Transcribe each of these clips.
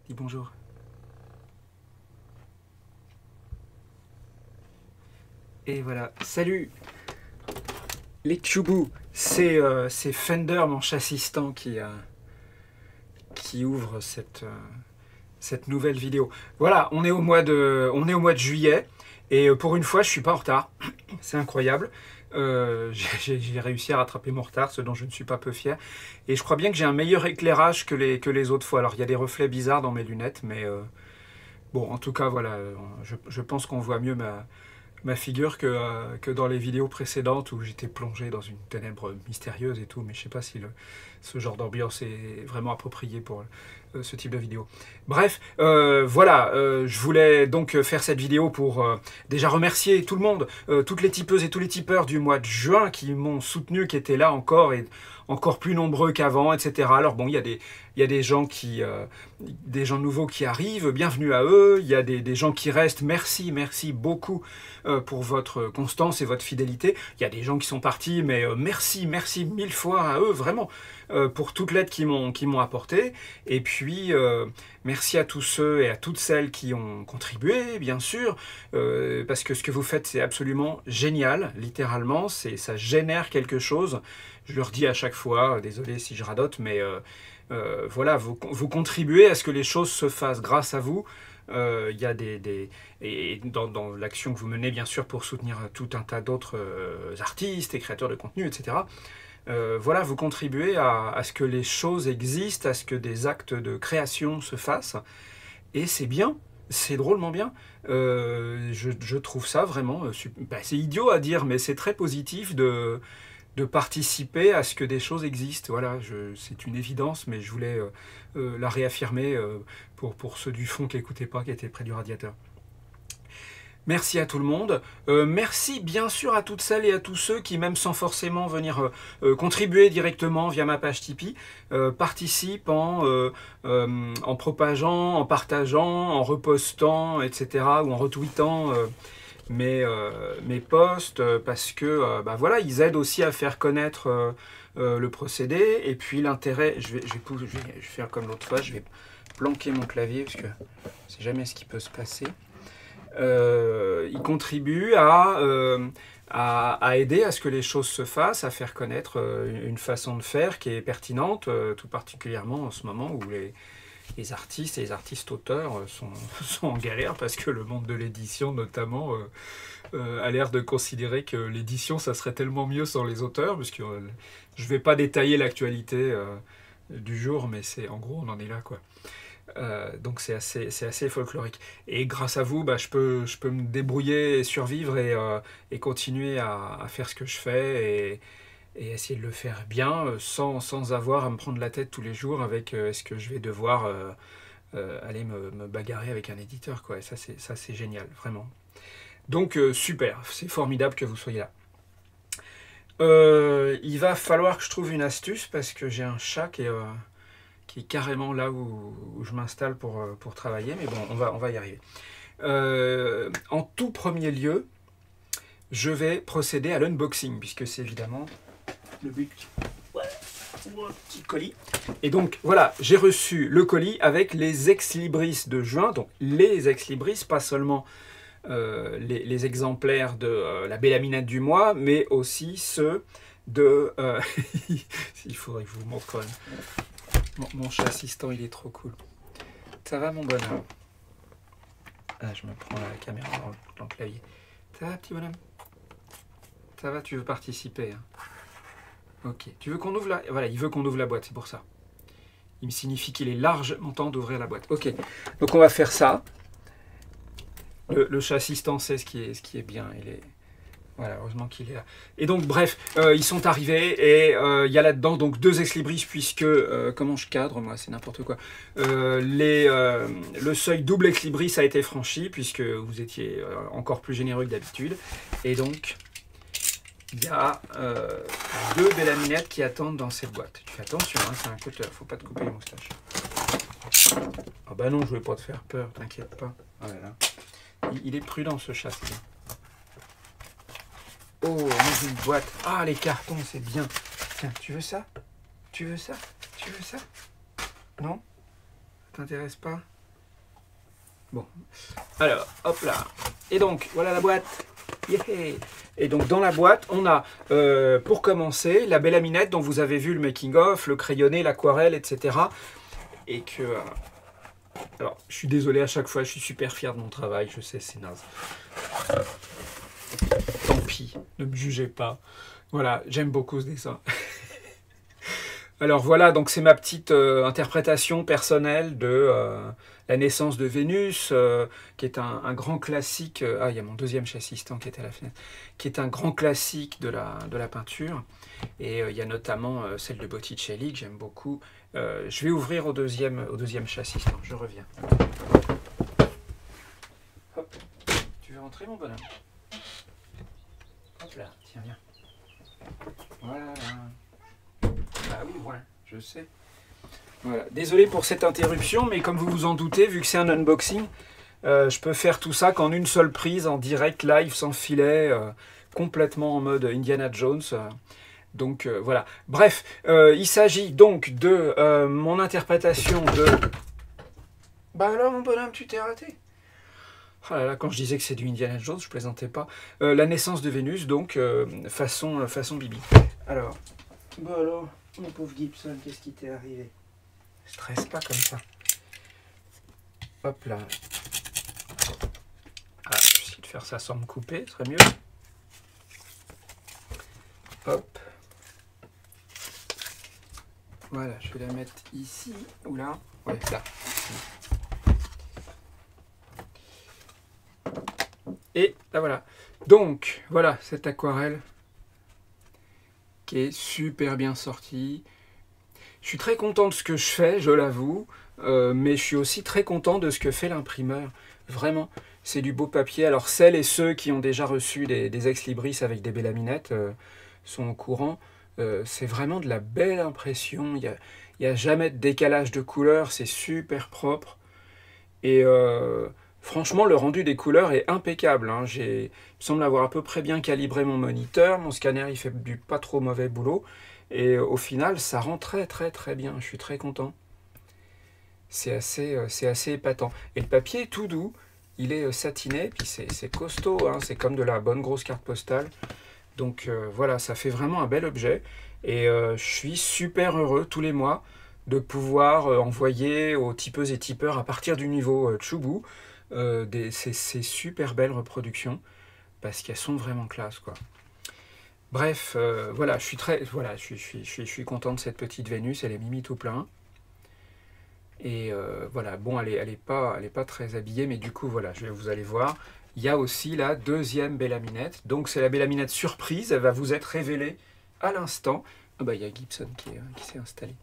Dis bonjour. Et voilà. Salut les Chubus. C'est Fender, mon chassistant, qui ouvre cette nouvelle vidéo. Voilà, on est au mois de juillet. Et pour une fois, je suis pas en retard. C'est incroyable. J'ai réussi à rattraper mon retard, ce dont je ne suis pas peu fier. Et je crois bien que j'ai un meilleur éclairage que les autres fois. Alors, il y a des reflets bizarres dans mes lunettes, mais bon, en tout cas, voilà, je pense qu'on voit mieux ma figure que dans les vidéos précédentes où j'étais plongé dans une ténèbre mystérieuse et tout, mais je sais pas si ce genre d'ambiance est vraiment approprié pour ce type de vidéo. Bref, voilà, je voulais donc faire cette vidéo pour déjà remercier tout le monde, toutes les tipeuses et tous les tipeurs du mois de juin qui m'ont soutenu, qui étaient là encore et encore plus nombreux qu'avant, etc. Alors bon, il y a des gens des gens nouveaux qui arrivent, bienvenue à eux. Il y a des gens qui restent, merci beaucoup pour votre constance et votre fidélité. Il y a des gens qui sont partis, mais merci mille fois à eux, vraiment, pour toute l'aide qu'ils m'ont apporté. Et puis, merci à tous ceux et à toutes celles qui ont contribué, bien sûr, parce que ce que vous faites, c'est absolument génial, littéralement, ça génère quelque chose. Je le redis à chaque fois, désolé si je radote, mais voilà, vous contribuez à ce que les choses se fassent grâce à vous. Il y a et dans l'action que vous menez, bien sûr, pour soutenir tout un tas d'autres artistes et créateurs de contenu, etc. Voilà, vous contribuez à ce que les choses existent, à ce que des actes de création se fassent. Et c'est bien, c'est drôlement bien. Je trouve ça vraiment... c'est idiot à dire, mais c'est très positif de participer à ce que des choses existent. Voilà, c'est une évidence, mais je voulais la réaffirmer pour ceux du fond qui n'écoutaient pas, qui étaient près du radiateur. Merci à tout le monde. Merci bien sûr à toutes celles et à tous ceux qui, même sans forcément venir contribuer directement via ma page Tipeee, participent en propageant, en partageant, en repostant, etc. ou en retweetant mes posts parce que bah voilà, ils aident aussi à faire connaître le procédé. Et puis l'intérêt, je vais faire comme l'autre fois, je vais planquer mon clavier parce que on sait jamais ce qui peut se passer. Il contribue à aider à ce que les choses se fassent, à faire connaître une façon de faire qui est pertinente, tout particulièrement en ce moment où les artistes et les artistes-auteurs sont en galère parce que le monde de l'édition, notamment, a l'air de considérer que l'édition, ça serait tellement mieux sans les auteurs, parce que je ne vais pas détailler l'actualité du jour, mais en gros, on en est là, quoi. Donc c'est assez folklorique. Et grâce à vous, bah, je peux me débrouiller et survivre et continuer à faire ce que je fais et essayer de le faire bien sans avoir à me prendre la tête tous les jours avec est-ce que je vais devoir aller me bagarrer avec un éditeur, quoi. Et ça c'est génial, vraiment. Donc super, c'est formidable que vous soyez là. Il va falloir que je trouve une astuce parce que j'ai un chat qui est carrément là où je m'installe pour travailler, mais bon, on va y arriver. En tout premier lieu, je vais procéder à l'unboxing, puisque c'est évidemment le but. Petit colis. Et donc, voilà, j'ai reçu le colis avec les ex-libris de juin, donc les ex-libris, pas seulement les exemplaires de la Bélaminette du mois, mais aussi ceux de... il faudrait que je vous montre quand même. Mon chat assistant, il est trop cool. Ça va, mon bonhomme? Ah, je me prends la caméra dans le clavier. Ça va, petit bonhomme? Ça va, tu veux participer, hein? Ok. Tu veux qu'on ouvre la... Voilà, il veut qu'on ouvre la boîte, c'est pour ça. Il me signifie qu'il est largement temps d'ouvrir la boîte. Ok. Donc, on va faire ça. Le chat assistant sait ce qui est bien. Voilà, heureusement qu'il est là. Et donc, bref, ils sont arrivés et il y a là-dedans donc 2 ex-libris puisque, comment je cadre, moi, c'est n'importe quoi. Le seuil double ex-libris a été franchi puisque vous étiez encore plus généreux que d'habitude. Et donc, il y a 2 Bélaminettes qui attendent dans cette boîte. Tu fais attention, hein, c'est un cutter, faut pas te couper les moustaches. Ah bah non, je vais pas te faire peur, t'inquiète pas. Oh là là. Il est prudent, ce chat, c'est bien. Oh, on ouvre une boîte. Ah, les cartons, c'est bien. Tiens, tu veux ça? Tu veux ça? Tu veux ça? Non? Ça t'intéresse pas? Bon, alors, hop là. Et donc, voilà la boîte. Yeah. Et donc, dans la boîte, on a, pour commencer, la bélaminette dont vous avez vu le making-of, le crayonné, l'aquarelle, etc. Et que... alors, je suis désolé à chaque fois, je suis super fier de mon travail, je sais, c'est naze. Tant pis, ne me jugez pas. Voilà, j'aime beaucoup ce dessin. Alors voilà, donc c'est ma petite interprétation personnelle de La naissance de Vénus, qui est un grand classique. Ah, il y a mon deuxième chassistant qui était à la fenêtre, qui est un grand classique de la peinture. Et il y a notamment celle de Botticelli que j'aime beaucoup. Je vais ouvrir au deuxième chassistant, je reviens. Hop, tu veux rentrer mon bonhomme? Hop là, tiens, viens. Voilà. Ah oui, ouais, je sais. Voilà. Désolé pour cette interruption, mais comme vous vous en doutez, vu que c'est un unboxing, je peux faire tout ça qu'en une seule prise, en direct, live, sans filet, complètement en mode Indiana Jones. Donc voilà. Bref, il s'agit donc de mon interprétation de... Bah alors mon bonhomme, tu t'es raté. Oh là là, quand je disais que c'est du Indiana Jones, je plaisantais pas. La naissance de Vénus, donc façon Bibi. Alors, bah alors, mon pauvre Gibson, qu'est-ce qui t'est arrivé? Stresse pas comme ça. Hop là. Ah, je vais essayer de faire ça sans me couper, ce serait mieux. Hop. Voilà, je vais la mettre ici ou là. Ouais, là. Et là voilà. Donc, voilà cette aquarelle qui est super bien sortie. Je suis très content de ce que je fais, je l'avoue, mais je suis aussi très content de ce que fait l'imprimeur. Vraiment, c'est du beau papier. Alors celles et ceux qui ont déjà reçu des ex-libris avec des bélaminettes sont au courant. C'est vraiment de la belle impression. Il n'y a jamais de décalage de couleurs, c'est super propre. Et franchement, le rendu des couleurs est impeccable. Hein. Il me semble avoir à peu près bien calibré mon moniteur. Mon scanner, il fait du pas trop mauvais boulot. Et au final, ça rend très bien. Je suis très content. C'est assez épatant. Et le papier est tout doux. Il est satiné, puis c'est costaud. Hein. C'est comme de la bonne grosse carte postale. Donc voilà, ça fait vraiment un bel objet. Et je suis super heureux tous les mois de pouvoir envoyer aux tipeuses et tipeurs à partir du niveau Chubou ces super belles reproductions. Parce qu'elles sont vraiment classe, quoi. Bref, voilà, je suis content de cette petite Vénus, elle est mimi tout plein. Et voilà, bon, elle est pas très habillée, mais du coup, voilà, vous allez voir. Il y a aussi la deuxième bélaminette. Donc c'est la bélaminette surprise, elle va vous être révélée à l'instant. Ah bah il y a Gibson qui s'est installé.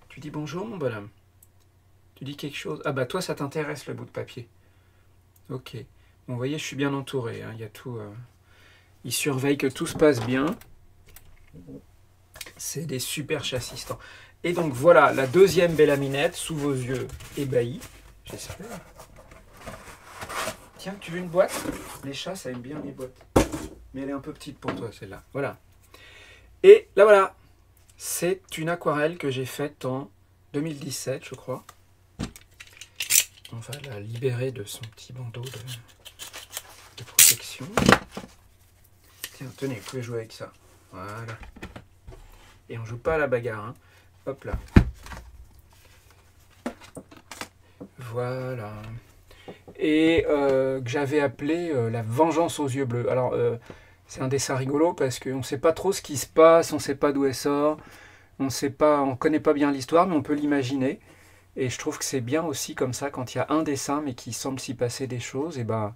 Tu dis bonjour mon bonhomme? Tu dis quelque chose? Ah bah toi ça t'intéresse le bout de papier. Ok. Bon, vous voyez, je suis bien entouré, hein. Il y a tout... Il surveille que tout se passe bien. C'est des super chassistants. Et donc voilà, la deuxième bélaminette sous vos yeux ébahis. J'espère. Tiens, tu veux une boîte? Les chats, ça aime bien les boîtes. Mais elle est un peu petite pour toi, celle-là. Voilà. Et là, voilà. C'est une aquarelle que j'ai faite en 2017, je crois. On va la libérer de son petit bandeau de protection. Tiens, tenez, vous pouvez jouer avec ça. Voilà. Et on joue pas à la bagarre, hein. Hop là. Voilà. Et que j'avais appelé La vengeance aux yeux bleus. Alors, c'est un dessin rigolo parce qu'on ne sait pas trop ce qui se passe, on ne sait pas d'où elle sort, on ne connaît pas bien l'histoire, mais on peut l'imaginer. Et je trouve que c'est bien aussi comme ça, quand il y a un dessin, mais qu'il semble s'y passer des choses, et ben,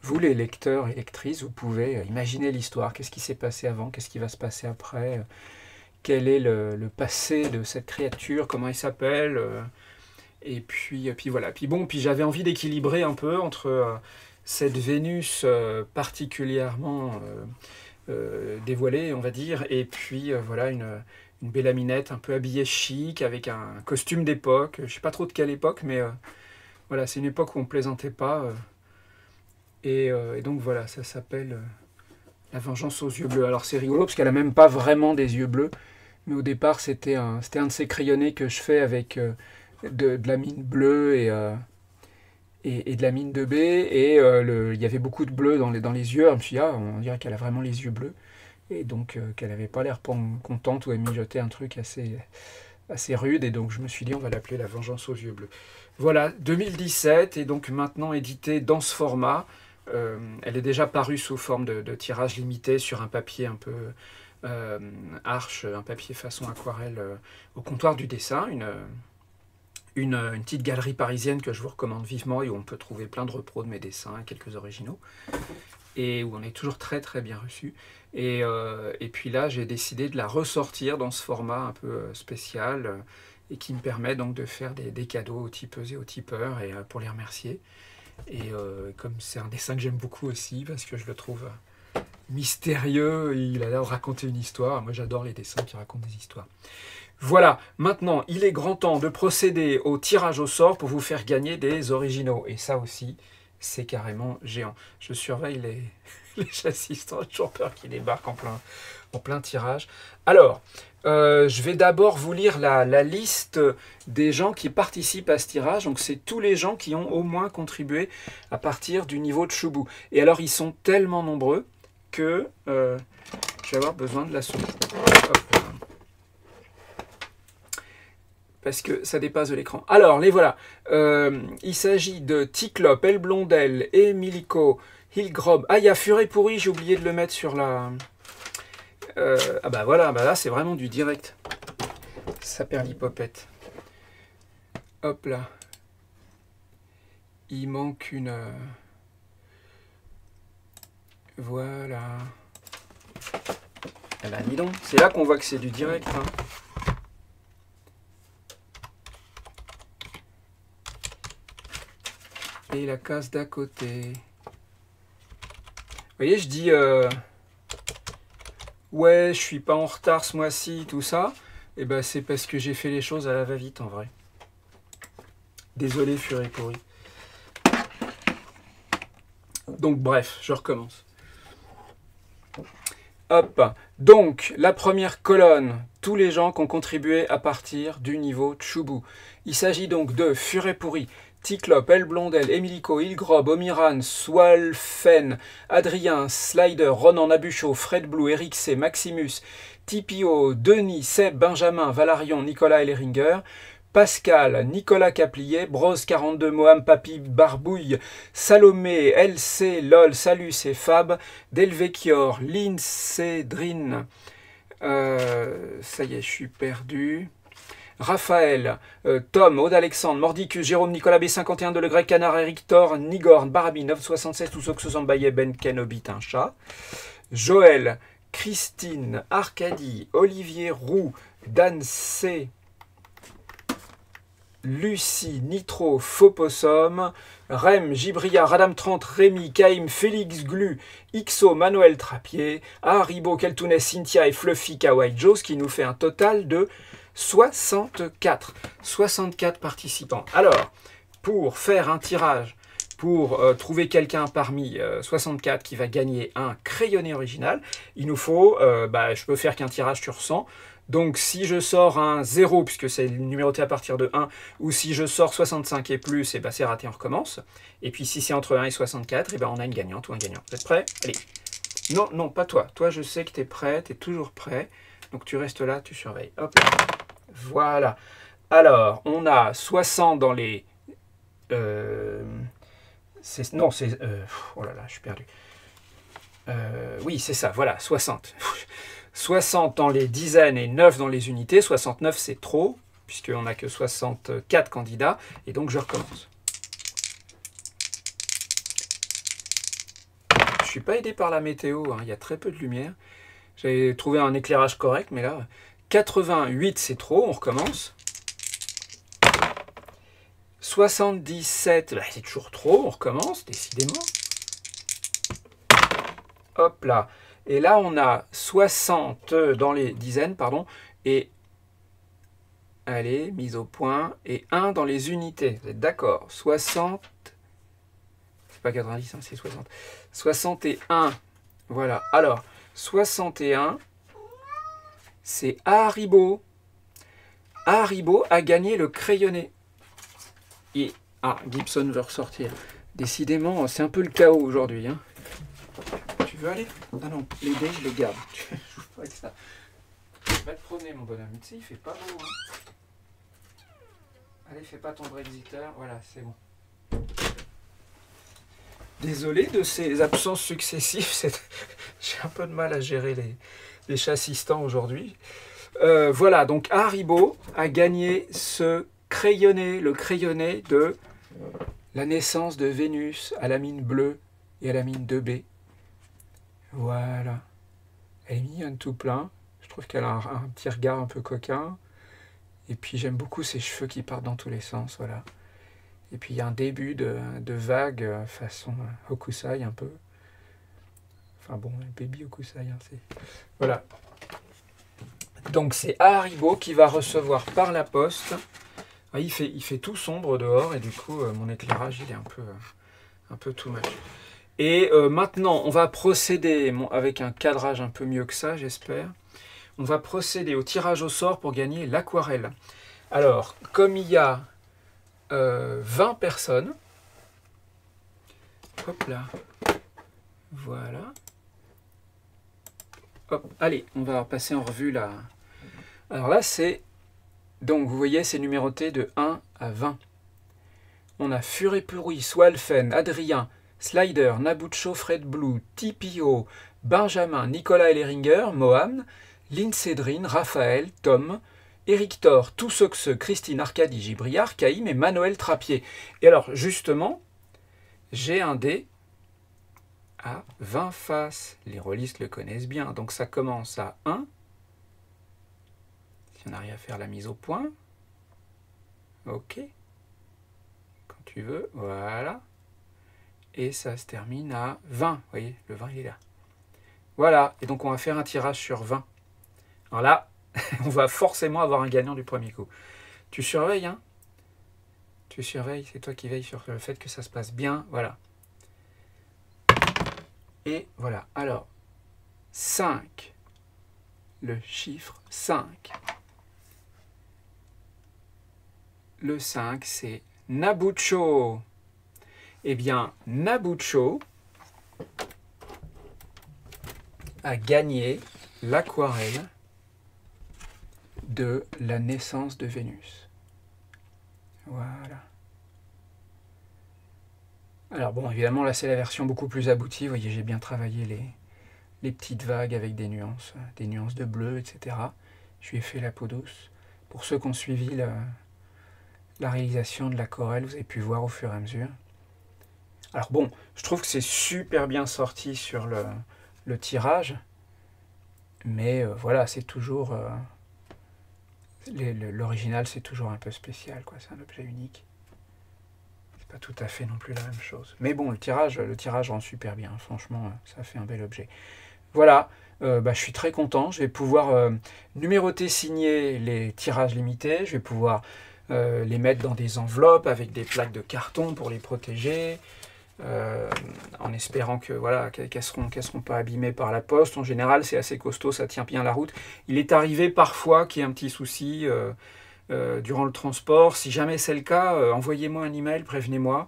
vous les lecteurs et lectrices, vous pouvez imaginer l'histoire. Qu'est-ce qui s'est passé avant, qu'est-ce qui va se passer après, quel est le passé de cette créature, comment elle s'appelle, et puis voilà. Puis bon, puis j'avais envie d'équilibrer un peu entre cette Vénus particulièrement dévoilée, on va dire, et puis voilà une bélaminette un peu habillée chic, avec un costume d'époque. Je ne sais pas trop de quelle époque, mais voilà, c'est une époque où on ne plaisantait pas. Et donc voilà, ça s'appelle La vengeance aux yeux bleus. Alors c'est rigolo, parce qu'elle n'a même pas vraiment des yeux bleus, mais au départ c'était un de ces crayonnés que je fais avec de la mine bleue et de la mine de B, et il y avait beaucoup de bleu dans les yeux. Je me suis dit, ah, on dirait qu'elle a vraiment les yeux bleus, et donc qu'elle n'avait pas l'air contente, ou elle mijotait un truc assez rude, et donc je me suis dit, on va l'appeler La Vengeance aux yeux bleus. Voilà, 2017, et donc maintenant éditée dans ce format. Elle est déjà parue sous forme de tirage limité sur un papier un peu arche, un papier façon aquarelle au comptoir du dessin, une petite galerie parisienne que je vous recommande vivement et où on peut trouver plein de repros de mes dessins, quelques originaux, et où on est toujours très très bien reçu. Et puis là, j'ai décidé de la ressortir dans ce format un peu spécial et qui me permet donc de faire des cadeaux aux tipeuses et aux tipeurs et pour les remercier. Et comme c'est un dessin que j'aime beaucoup aussi, parce que je le trouve mystérieux, il a l'air de raconter une histoire. Moi, j'adore les dessins qui racontent des histoires. Voilà, maintenant, il est grand temps de procéder au tirage au sort pour vous faire gagner des originaux. Et ça aussi, c'est carrément géant. Je surveille les assistants, j'ai toujours peur qu'ils débarquent en plein tirage. Alors, je vais d'abord vous lire la liste des gens qui participent à ce tirage. Donc, c'est tous les gens qui ont au moins contribué à partir du niveau de Choubou. Et alors, ils sont tellement nombreux que je vais avoir besoin de la souris. Hop. Parce que ça dépasse de l'écran. Alors, les voilà. Il s'agit de Ticlope, El Blondel, Emilico, Hillgrob. Ah, il y a Furet Pourri, j'ai oublié de le mettre sur la... ah bah voilà, bah là c'est vraiment du direct. Ça perd l'hypopète. Hop là. Il manque une... Voilà. Eh ben dis donc, c'est là qu'on voit que c'est du direct. Hein. Et la case d'à côté. Vous voyez, je dis... ouais, je suis pas en retard ce mois-ci, tout ça. Et ben c'est parce que j'ai fait les choses à la va-vite en vrai. Désolé, Furet Pourri. Donc bref, je recommence. Hop, donc la première colonne, tous les gens qui ont contribué à partir du niveau Choubou. Il s'agit donc de Furet Pourri, Ticlope, El Blondel, Emilico, Hillgrob, Omiran, Swalfen, Adrien, Slider, Ronan Nabuchot, Fred Blue, Eric C, Maximus, Tipio, Denis, Seb, Benjamin, Valarion, Nicolas Elleringer, Pascal, Nicolas Caplier, Bros 42, Moham Papi, Barbouille, Salomé, LC, LOL, Salus et Fab, Delvecchior, Lynn, Cédrine, ça y est, je suis perdu. Raphaël, Tom, Aude Alexandre, Mordicus, Jérôme, Nicolas B51, de Le Grec, Canard, Eric Thor, Nigorn, Barabi, 976, Toussox, Sambaye, Ben, Ken, Hobbit, un chat. Joël, Christine, Arcadie, Olivier Roux, Dan C, Lucie, Nitro, Faupossum, Rem, Gibria, Radam 30, Rémi, Caïm, Félix Glu, Ixo, Manuel Trappier, Haribo, Keltounet, Cynthia et Fluffy Kawaii Joe, ce qui nous fait un total de 64 participants. Alors, pour faire un tirage, pour trouver quelqu'un parmi 64 qui va gagner un crayonné original, il nous faut, je peux faire qu'un tirage sur 100. Donc si je sors un 0, puisque c'est numéroté à partir de 1, ou si je sors 65 et plus, et c'est raté, on recommence. Et puis si c'est entre 1 et 64, et on a une gagnante ou un gagnant. Vous êtes prêts? Allez. Non, non, pas toi. Toi, je sais que tu es prêt, tu es toujours prêt. Donc tu restes là, tu surveilles. Hop là. Voilà. Alors, on a 60 dans les... non, c'est... oh là là, je suis perdu. Oui, c'est ça, voilà, 60. 60 dans les dizaines et 9 dans les unités. 69, c'est trop, puisqu'on n'a que 64 candidats. Et donc, je recommence. Je ne suis pas aidé par la météo, hein, il y a très peu de lumière. J'ai trouvé un éclairage correct, mais là... 88, c'est trop, on recommence. 77, c'est toujours trop, on recommence, décidément. Hop là. Et là, on a 60 dans les dizaines, pardon, et, allez, mise au point, et 1 dans les unités. Vous êtes d'accord? 60, c'est pas 90, hein, c'est 60. 61, voilà. Alors, 61, c'est Haribo. Haribo a gagné le crayonné. Et Ah, Gibson veut ressortir. Décidément, c'est un peu le chaos aujourd'hui. Hein. Tu veux aller? Ah non, les dés, je les garde. Je joue pas avec ça. Va te promener, mon bonhomme. Tu sais, il fait pas beau. Hein. Allez, fais pas ton Brexiteur. Voilà, c'est bon. Désolé de ces absences successives. J'ai un peu de mal à gérer les chats assistants aujourd'hui. Voilà, donc Haribo a gagné ce crayonné, le crayonné de la naissance de Vénus à la mine bleue et à la mine 2B. Voilà. Elle est mignonne tout plein. Je trouve qu'elle a un petit regard un peu coquin. Et puis j'aime beaucoup ses cheveux qui partent dans tous les sens. Voilà. Et puis il y a un début de vague façon Hokusai un peu. Enfin bon, le baby Hokusai. Hein, voilà. Donc c'est Haribo qui va recevoir par la poste. Ah, il fait tout sombre dehors et du coup mon éclairage il est un peu too much. Et maintenant on va procéder avec un cadrage un peu mieux que ça j'espère. On va procéder au tirage au sort pour gagner l'aquarelle. Alors comme il y a 20 personnes, hop là, voilà. Hop, allez, on va passer en revue là. Alors là, c'est... Donc, vous voyez, c'est numéroté de 1 à 20. On a Furipuri, Swalfen, Adrien, Slider, Nabucco, Fred Blue, TPO, Benjamin, Nicolas Elleringer, Mohan, Lincédrine, Raphaël, Tom, Eric Thor, Toussoxe, Christine, Arcadie, Gibriard, Caïm et Manuel Trappier. Et alors, justement, j'ai un dé à 20 faces. Les rôlistes le connaissent bien. Donc ça commence à 1. Si on arrive à faire la mise au point. Ok. Quand tu veux. Voilà. Et ça se termine à 20. Vous voyez, le 20 il est là. Voilà. Et donc on va faire un tirage sur 20. Alors là, on va forcément avoir un gagnant du premier coup. Tu surveilles, hein? Tu surveilles. C'est toi qui veilles sur le fait que ça se passe bien. Voilà. Et voilà, alors, 5, le chiffre 5. Le 5, c'est Nabucco. Eh bien, Nabucco a gagné l'aquarelle de la naissance de Vénus. Voilà. Alors bon, évidemment, là, c'est la version beaucoup plus aboutie. Vous voyez, j'ai bien travaillé les petites vagues avec des nuances de bleu, etc. Je lui ai fait la peau douce. Pour ceux qui ont suivi la réalisation de l'aquarelle, vous avez pu voir au fur et à mesure. Alors bon, je trouve que c'est super bien sorti sur le tirage. Mais voilà, c'est toujours... l'original, c'est toujours un peu spécial, quoi. C'est un objet unique. Pas tout à fait non plus la même chose. Mais bon, le tirage rend super bien. Franchement, ça fait un bel objet. Voilà, je suis très content. Je vais pouvoir numéroter, signer les tirages limités. Je vais pouvoir les mettre dans des enveloppes avec des plaques de carton pour les protéger. En espérant que voilà, qu'elles seront pas abîmées par la poste. En général, c'est assez costaud, ça tient bien la route. Il est arrivé parfois qu'il y ait un petit souci durant le transport. Si jamais c'est le cas, envoyez-moi un email, prévenez-moi,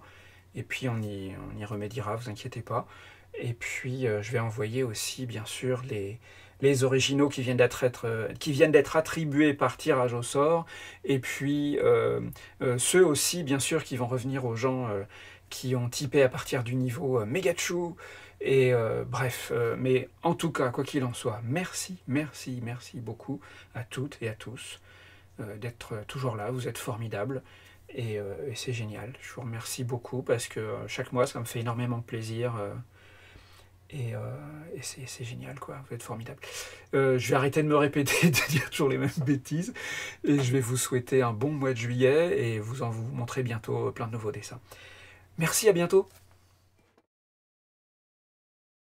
et puis on y remédiera, vous inquiétez pas. Et puis je vais envoyer aussi bien sûr les originaux qui viennent d'être attribués par tirage au sort, et puis ceux aussi bien sûr qui vont revenir aux gens qui ont typé à partir du niveau Megachu. Et bref, mais en tout cas, quoi qu'il en soit, merci beaucoup à toutes et à tous d'être toujours là, vous êtes formidables et c'est génial. Je vous remercie beaucoup parce que chaque mois ça me fait énormément plaisir et c'est génial, quoi. Vous êtes formidables. Je vais arrêter de me répéter, de dire toujours les mêmes bêtises, et je vais vous souhaiter un bon mois de juillet et vous montrer bientôt plein de nouveaux dessins. Merci, à bientôt.